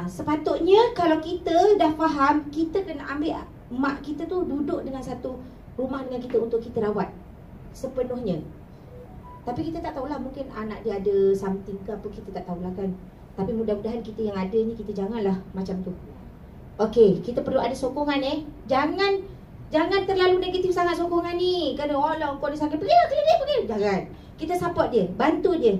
A: Sepatutnya kalau kita dah faham, kita kena ambil mak kita tu duduk dengan satu rumah dengan kita untuk kita rawat sepenuhnya. Tapi kita tak tahulah, mungkin anak dia ada something ke apa, kita tak tahulah kan. Tapi mudah-mudahan kita yang ada ni, kita janganlah macam tu. Okey, kita perlu ada sokongan Jangan terlalu negatif sangat sokongan ni. Kena kau ni sakit, pergilah klinik, pergi. Jangan. Kita support dia, bantu dia.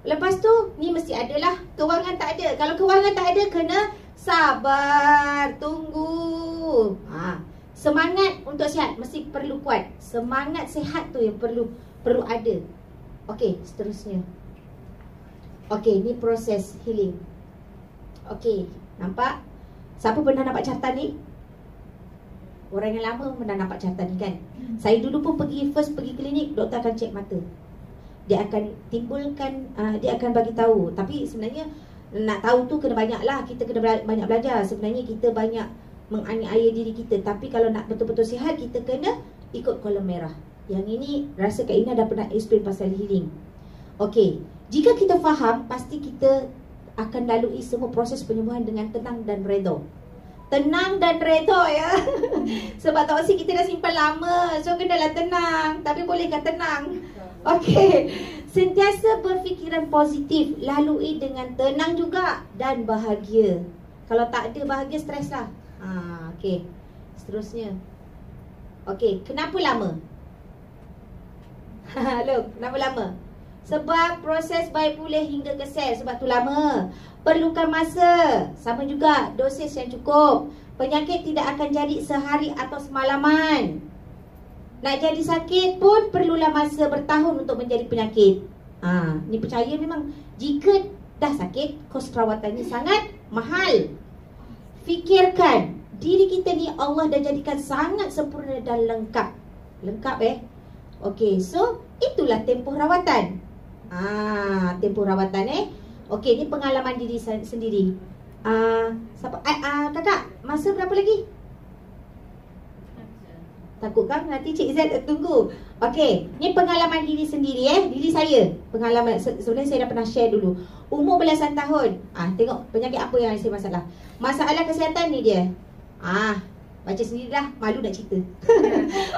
A: Lepas tu, ni mesti adalah kewangan tak ada. Kalau kewangan tak ada, kena sabar, tunggu. Semangat untuk sihat mesti perlu kuat. Semangat sihat tu yang perlu ada. Okey, seterusnya. Okey, ni proses healing. Okey, nampak? Siapa pernah nampak carta ni? Orang yang lama pernah nampak carta ni kan? Saya dulu pun pergi klinik, doktor akan cek mata. Dia akan timbulkan, dia akan bagi tahu. Tapi sebenarnya nak tahu tu kena banyak lah. Kita kena banyak belajar. Sebenarnya kita banyak menganiaya diri kita. Tapi kalau nak betul-betul sihat, kita kena ikut kolom merah. Yang ini rasa Kak Ina dah pernah explain pasal healing. Okey, jika kita faham, pasti kita akan lalui semua proses penyembuhan dengan tenang dan redha. Tenang dan redha ya. Sebab toksik kita dah simpan lama, so kenalah tenang. Tapi bolehkah tenang? Okey, sentiasa berfikiran positif, lalui dengan tenang juga dan bahagia. Kalau tak ada bahagia, stres lah. Okey, seterusnya. Okey, kenapa lama? Look, kenapa lama? Sebab proses baik pulih hingga ke sel. Sebab tu lama. Perlukan masa. Sama juga, dosis yang cukup. Penyakit tidak akan jadi sehari atau semalaman. Nak jadi sakit pun perlulah masa bertahun untuk menjadi penyakit. Ni percaya memang. Jika dah sakit, kos perawatannya sangat mahal. Fikirkan, diri kita ni Allah dah jadikan sangat sempurna dan lengkap. Lengkap Okey, so itulah tempoh rawatan. Tempoh rawatan Okey, ni pengalaman diri sendiri. Kakak, masa berapa lagi? Takut kan nanti Cik Z tunggu. Okey, ni pengalaman diri sendiri diri saya. Pengalaman sebenarnya saya dah pernah share dulu. Umur belasan tahun. Tengok penyakit apa yang saya masalah. Masalah kesihatan ni dia. Baca sendirilah, malu nak cerita.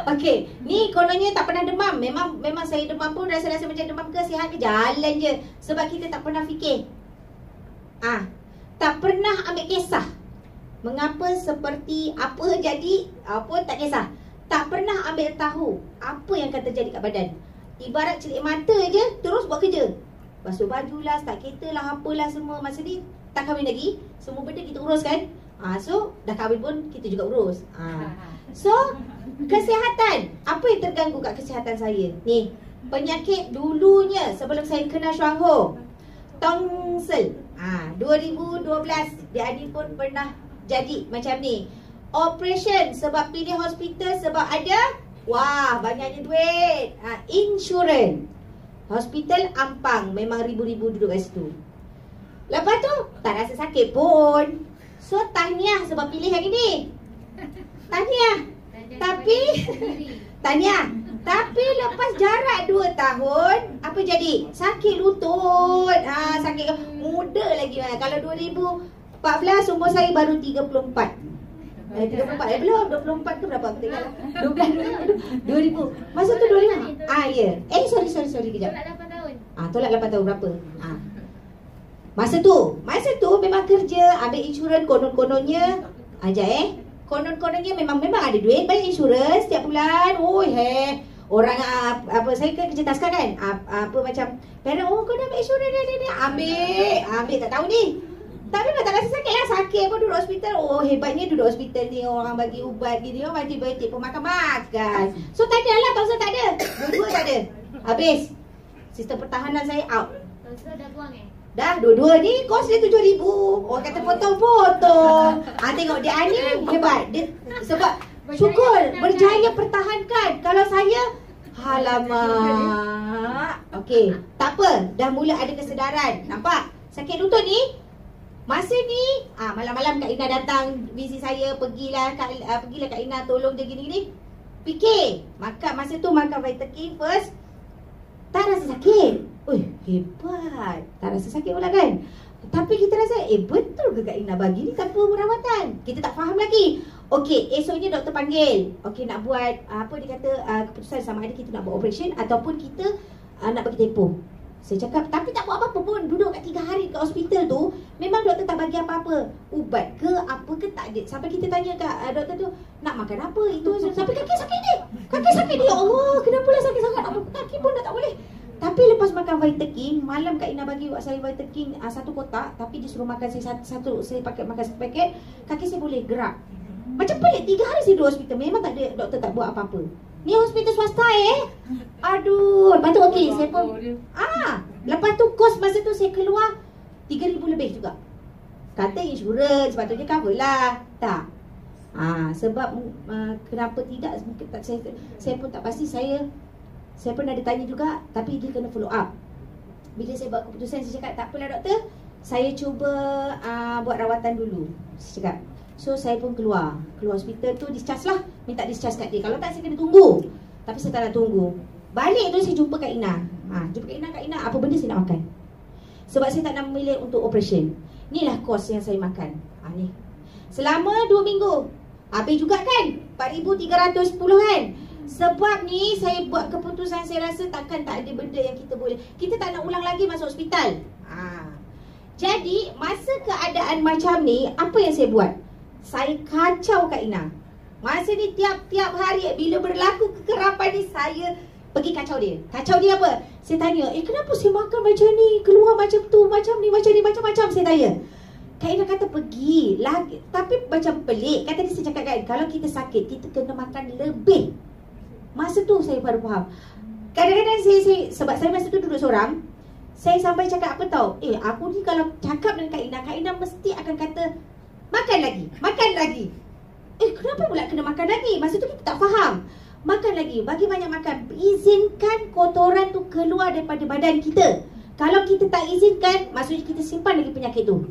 A: Okey, ni kononnya tak pernah demam. Memang saya demam pun rasa-rasa macam demam ke, sihat ke, jalan je. Sebab kita tak pernah fikir. Tak pernah ambil kisah. Mengapa seperti apa jadi, apa tak kisah. Tak pernah ambil tahu apa yang akan terjadi kat badan. Ibarat celik mata je, terus buat kerja. Basuh baju lah, start kereta lah, apalah semua. Masa ni tak kahwin lagi, semua benda kita uruskan. So, dah kahwin pun kita juga urus. So, kesihatan. Apa yang terganggu kat kesihatan saya? Ni, penyakit dulunya sebelum saya kenal Chuang Ho, tonsel. 2012 dia Adi pun pernah jadi macam ni. Operation sebab pilih hospital sebab ada banyaknya duit. Insurans. Hospital Ampang, memang ribu-ribu duduk kat situ. Lepas tu tak rasa sakit pun. So tahniah sebab pilih yang ini. Tahniah. Tapi lepas jarak 2 tahun, apa jadi? Sakit lutut. Sakit muda lagi. Kalau 2014 umur saya baru 34. 34 belum, 24 ke berapa aku tengok. 2000. Masa tu 2000. Ya. Sorry kejap.
C: Tolak 8 tahun.
A: Tolak 8 tahun berapa? Masa tu memang kerja, ambil insurans konon-kononnya. Konon-kononnya memang ada duit, bayar insurans setiap bulan. Orang saya kan kerja taska kan. Macam parent, kau dah ambil insurans ni. Ambil tak tahu ni. Tapi memang tak rasa sakit lah. Sakit pun duduk hospital. Hebatnya duduk hospital ni, orang bagi ubat gini, orang antibiootik pun makan. So tak ada lah, tonsil tak ada. Dua-dua tak ada. Habis. Sistem pertahanan saya out.
C: Tonsil dah buang
A: Dah, dua-dua ni kos dia 7,000. Orang kata potong-potong. Tengok dia ni hebat. Dia sebab syukur berjaya pertahankan. Kalau saya, alamak. Okey, tak apa. Dah mula ada kesedaran. Nampak? Sakit lutut ni. Masa ni, malam-malam Kak Ina datang visi saya, pergilah Kak Ina tolong dia gini-gini. Fikir. Masa tu makan Vitakin first. Tak rasa sakit. Hebat. Tak rasa sakit pula kan. Tapi kita rasa betul ke Kak Ina bagi ni tanpa perawatan? Kita tak faham lagi. Okey, esoknya doktor panggil. Okey, nak buat dia kata keputusan sama ada kita nak buat operation ataupun kita nak bagi tempoh. Saya cakap, tapi tak buat apa-apa pun. Duduk kat 3 hari kat hospital tu, memang doktor tak bagi apa-apa. Ubat ke apa ke tak ada. Sampai kita tanya kat doktor tu, nak makan apa itu. Sampai kaki sakit dia. Ya Allah, kenapa lah sakit sangat. Kaki pun dah tak boleh. Tapi lepas makan Vitakin, malam Kak Ina bagi buat saya Vitakin 1 kotak. Tapi dia suruh makan saya satu. Saya makan 1 paket. Kaki saya boleh gerak. Macam pelik, 3 hari saya duduk hospital. Memang tak ada, doktor tak buat apa-apa. Ni hospital swasta Aduh, lepas tu okey, saya pun lepas tu kos masa tu saya keluar 3,000 lebih juga. Kata insurans sepatutnya cover lah. Tak. Sebab kenapa tidak, mungkin tak, saya pun tak pasti. Saya pun ada tanya juga, tapi dia kena follow up. Bila saya buat keputusan, saya cakap tak apalah doktor, saya cuba buat rawatan dulu. Saya cakap. So saya pun keluar hospital tu, discharge lah. Minta discharge kat dia. Kalau tak saya kena tunggu. Tapi saya tak nak tunggu. Balik tu saya jumpa Kak Ina. Jumpa Kak Ina, apa benda saya nak makan. Sebab saya tak nak memilih untuk operation. Inilah kos yang saya makan. Ni. Selama 2 minggu. Habis juga kan 4,310 kan. Sebab ni saya buat keputusan, saya rasa takkan tak ada benda yang kita boleh. Kita tak nak ulang lagi masuk hospital. Jadi masa keadaan macam ni, apa yang saya buat? Saya kacau Kak Ina. Masa ni tiap-tiap hari bila berlaku kekerapan ni, saya pergi kacau dia. Kacau dia apa? Saya tanya, kenapa saya makan macam ni, keluar macam tu, macam ni, macam-macam saya tanya. Kak Ina kata pergi lagi. Tapi macam pelik. Kata dia, saya cakap kan, kalau kita sakit, kita kena makan lebih. Masa tu saya baru faham. Kadang-kadang saya sebab saya masa tu duduk seorang, saya sampai cakap apa tau, aku ni kalau cakap dengan Kak Ina mesti akan kata makan lagi. Kenapa pula kena makan lagi? Masa tu kita tak faham. Makan lagi, bagi banyak makan. Izinkan kotoran tu keluar daripada badan kita. Kalau kita tak izinkan, maksudnya kita simpan lagi penyakit tu.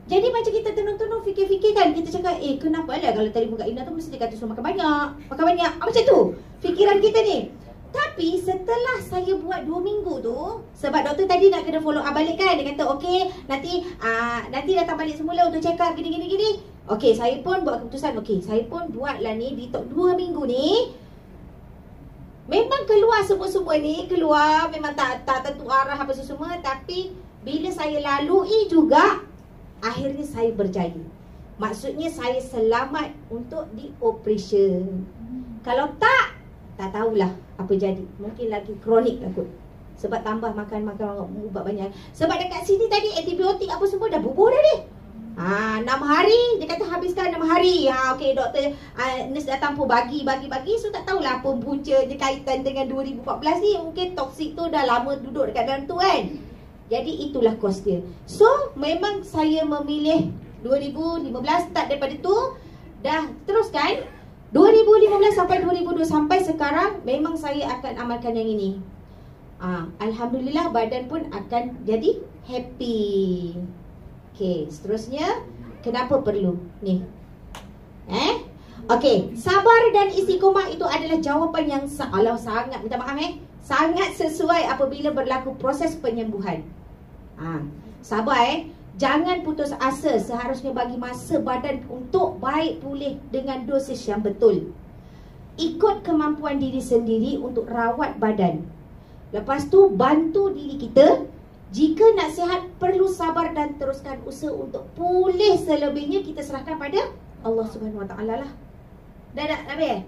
A: Jadi macam kita tenung-tenung fikir-fikir kan. Kita cakap, kenapa lah kalau telefon Kak Ina tu mesti dia kata suruh makan banyak. Macam tu fikiran kita ni. Tapi setelah saya buat 2 minggu tu, sebab doktor tadi nak kena follow up balik kan. Dia kata okey, nanti datang balik semula untuk check up gini. Okey, saya pun buat keputusan, saya pun buatlah ni detox 2 minggu ni. Memang keluar semua ni, memang tak tentu arah apa semua. Tapi bila saya lalui juga, akhirnya saya berjaya. Maksudnya saya selamat untuk dioperation. Kalau tak tahulah apa jadi. Mungkin lagi kronik lah kot. Sebab tambah makan ubat banyak. Sebab dekat sini tadi antibiotik apa semua dah bubuh dah ni. 6 hari, dia kata habiskan 6 hari. Okey doktor, nurse datang pun bagi. So tak tahulah apa punca dia kaitan dengan 2014 ni. Mungkin toksik tu dah lama duduk dekat dalam tu kan. Jadi itulah kos dia. So memang saya memilih 2015, start daripada tu. Dah teruskan 2015 sampai 2002 sampai sekarang, memang saya akan amalkan yang ini. Alhamdulillah badan pun akan jadi happy. Okey, seterusnya kenapa perlu ni? Okey, sabar dan istiqomah itu adalah jawapan yang sangat minta maaf sangat sesuai apabila berlaku proses penyembuhan. Sabar jangan putus asa, seharusnya bagi masa badan untuk baik pulih dengan dosis yang betul. Ikut kemampuan diri sendiri untuk rawat badan. Lepas tu bantu diri kita. Jika nak sihat perlu sabar dan teruskan usaha untuk pulih selebihnya kita serahkan pada Allah Subhanahu Wa Taala lah. Dah habis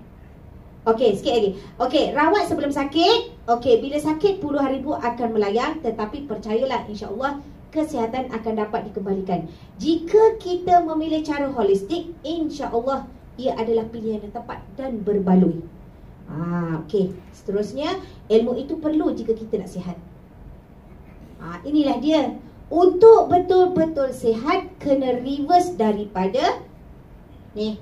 A: Okey, sikit lagi. Okey, rawat sebelum sakit. Okey, bila sakit puluhan ribu akan melayang, tetapi percayalah insya-Allah kesihatan akan dapat dikembalikan. Jika kita memilih cara holistik, insya-Allah ia adalah pilihan yang tepat dan berbaloi. Okey, seterusnya ilmu itu perlu jika kita nak sihat. Inilah dia. Untuk betul-betul sihat kena reverse daripada ni,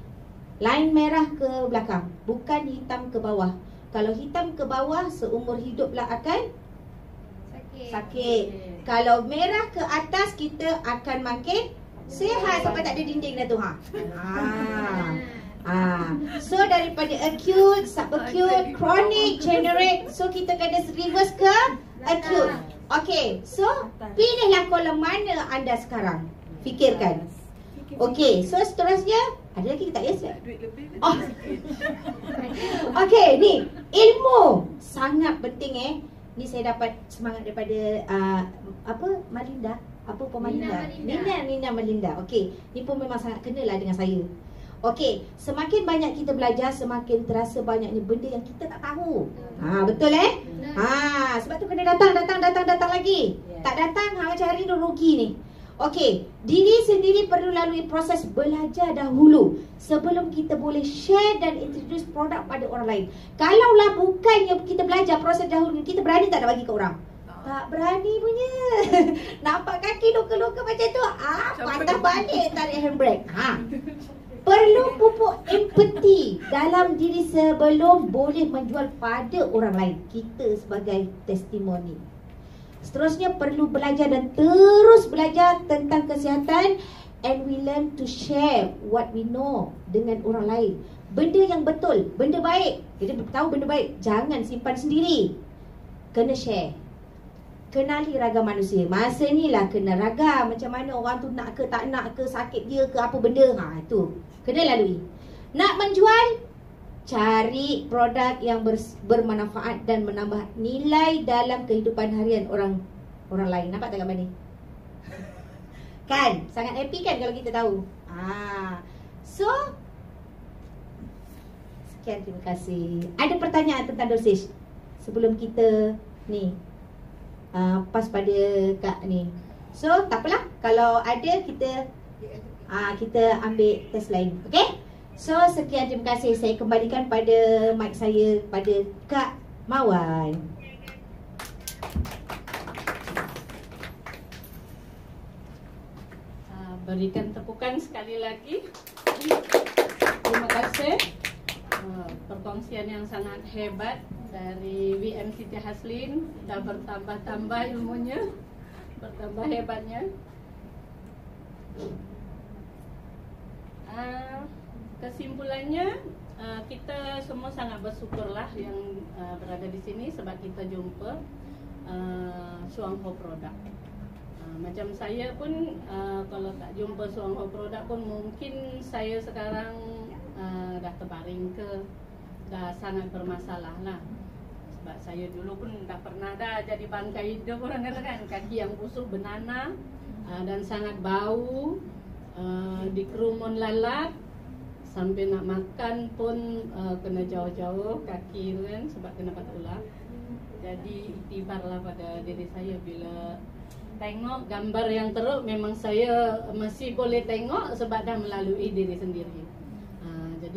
A: line merah ke belakang, bukan hitam ke bawah. Kalau hitam ke bawah seumur hiduplah akan sakit. Kalau merah ke atas kita akan makin sihat sampai tak ada dinding dah tu. So daripada acute, subacute, chronic, generate. So kita kena reverse ke acute. Okey, so pilihlah kolom mana anda sekarang. Fikirkan. Okey, so seterusnya ada lagi tak ya? Okey, ni ilmu sangat penting Ni saya dapat semangat daripada Malinda. Apa Malinda? Nina Malinda. Okey, ni pun memang sangat kenalah dengan saya. Okey, semakin banyak kita belajar, semakin terasa banyaknya benda yang kita tak tahu. Betul sebab tu kena datang lagi. Tak datang macam hari ni rugi ni. Okey, diri sendiri perlu lalui proses belajar dahulu sebelum kita boleh share dan introduce produk pada orang lain. Kalaulah bukannya kita belajar proses dahulu, kita berani tak nak bagi ke orang? Tak berani punya. Nampak kaki luka-luka macam tu, patah balik tarik handbrake. Perlu pupuk empati dalam diri sebelum boleh menjual pada orang lain. Kita sebagai testimoni. Seterusnya perlu belajar dan terus belajar tentang kesihatan, and we learn to share what we know dengan orang lain. Benda yang betul, benda baik. Kita tahu benda baik, jangan simpan sendiri. Kena share. Kenali ragam manusia. Masa ni lah kena ragam. Macam mana orang tu nak ke tak nak ke, sakit dia ke apa benda. Itu kena lalui. Nak menjual, cari produk yang bermanfaat dan menambah nilai dalam kehidupan harian orang lain. Nampak tak gambar ni? Kan? Sangat happy kan kalau kita tahu. So, sekian, terima kasih. Ada pertanyaan tentang dosage sebelum kita ni pas pada Kak ni. So, tak apalah. Kalau ada kita ambil test lain. Okay? So, sekian, terima kasih. Saya kembalikan pada mic saya pada Kak Mawan.
E: Berikan tepukan sekali lagi. Terima kasih. Perkongsian yang sangat hebat dari WM Siti Haslin. Dah bertambah-tambah ilmunya, bertambah hebatnya. Kesimpulannya, kita semua sangat bersyukurlah yang berada di sini sebab kita jumpa Suang Ho Produk. Macam saya pun kalau tak jumpa Suang Ho Produk pun mungkin saya sekarang dah terbaring ke, dah sangat bermasalah lah. Sebab saya dulu pun dah pernah dah jadi bangkai hidup, orang kata kan, kaki yang busuk benana dan sangat bau, dikerumun lalat. Sampai nak makan pun kena jauh-jauh kaki tu kan, sebab kena patah ular. Jadi iktibarlah pada diri saya bila tengok gambar yang teruk, memang saya masih boleh tengok sebab dah melalui diri sendiri. Jadi